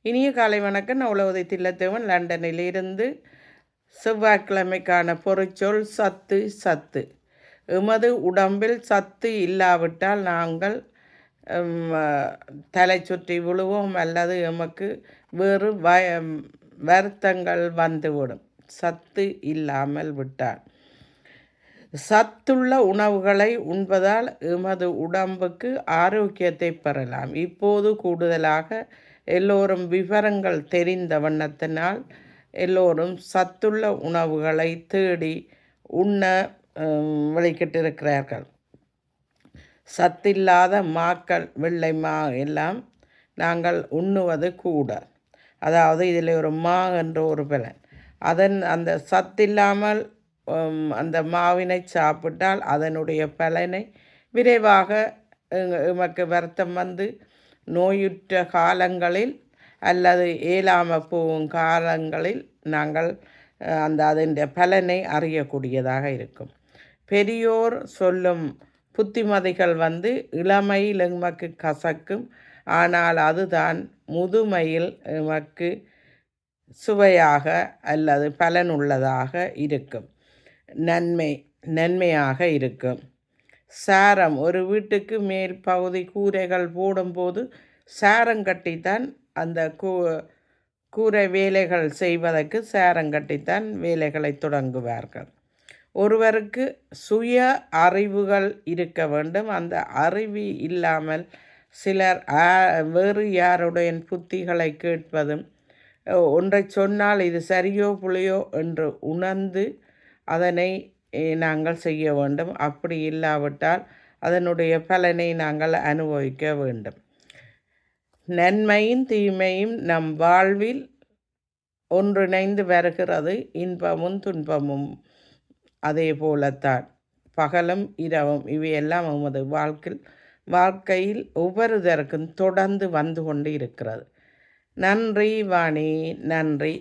இனிய காலை வணக்கம். நான் உலகத்தை தில்லத்தேவன் லண்டனிலிருந்து. செவ்வாய்க்கிழமைக்கான பொருச்சொல் சத்து. சத்து எமது உடம்பில் சத்து இல்லாவிட்டால் நாங்கள் தலை சுற்றி விழுவோம் அல்லது எமக்கு வேறு வருத்தங்கள் வந்துவிடும் சத்து இல்லாமல் விட்டால். சத்துள்ள உணவுகளை உண்பதால் எமது உடம்புக்கு ஆரோக்கியத்தை பெறலாம். இப்போது கூடுதலாக எல்லோரும் விவரங்கள் தெரிந்த வண்ணத்தினால் எல்லோரும் சத்துள்ள உணவுகளை தேடி உண்ண வெளிக்கிட்டிருக்கிறார்கள். சத்தில்லாத மாக்கள் வெள்ளை மா எல்லாம் நாங்கள் உண்ணுவது கூட. அதாவது இதில் ஒரு மா என்ற ஒரு பலன். அந்த சத்தில்லாமல் அந்த மாவினை சாப்பிட்டால் அதனுடைய பலனை விரைவாக எமக்கு வருத்தம் வந்து நோயுற்ற காலங்களில் அல்லது இயலாமல் போகும் காலங்களில் நாங்கள் அதன் பலனை அறியக்கூடியதாக இருக்கும். பெரியோர் சொல்லும் புத்திமதிகள் இளமையில் எமக்கு கசக்கும், ஆனால் அதுதான் முதுமையில் எமக்கு சுவையாக அல்லது பலனுள்ளதாக இருக்கும், நன்மையாக இருக்கும். சாரம் ஒரு வீட்டுக்கு மேல் பகுதி கூரைகள் போடும்போது சாரங்கட்டித்தான் அந்த கூரை வேலைகள் செய்வதற்கு சாரங்கட்டித்தான் வேலைகளை தொடங்குவார்கள். ஒருவருக்கு சுய அறிவுகள் இருக்க வேண்டும். அந்த அறிவு இல்லாமல் சிலர் வேறு யாருடைய புத்திகளை கேட்பதும், ஒன்றை சொன்னால் இது சரியோ புளியோ என்று உணர்ந்து அதனை நாங்கள் செய்ய வேண்டும். அப்படி இல்லாவிட்டால் அதனுடைய பலனை நாங்கள் அனுபவிக்க வேண்டும். நன்மையும் தீமையும் நம் வாழ்வில் ஒன்றிணைந்து வருகிறது. இன்பமும் துன்பமும் அதே போலத்தான். பகலும் இரவும் இவையெல்லாம் நமது வாழ்க்கையில் ஒவ்வொருத்தருக்கும் தொடர்ந்து வந்து கொண்டு இருக்கிறது. நன்றி வாணி, நன்றி.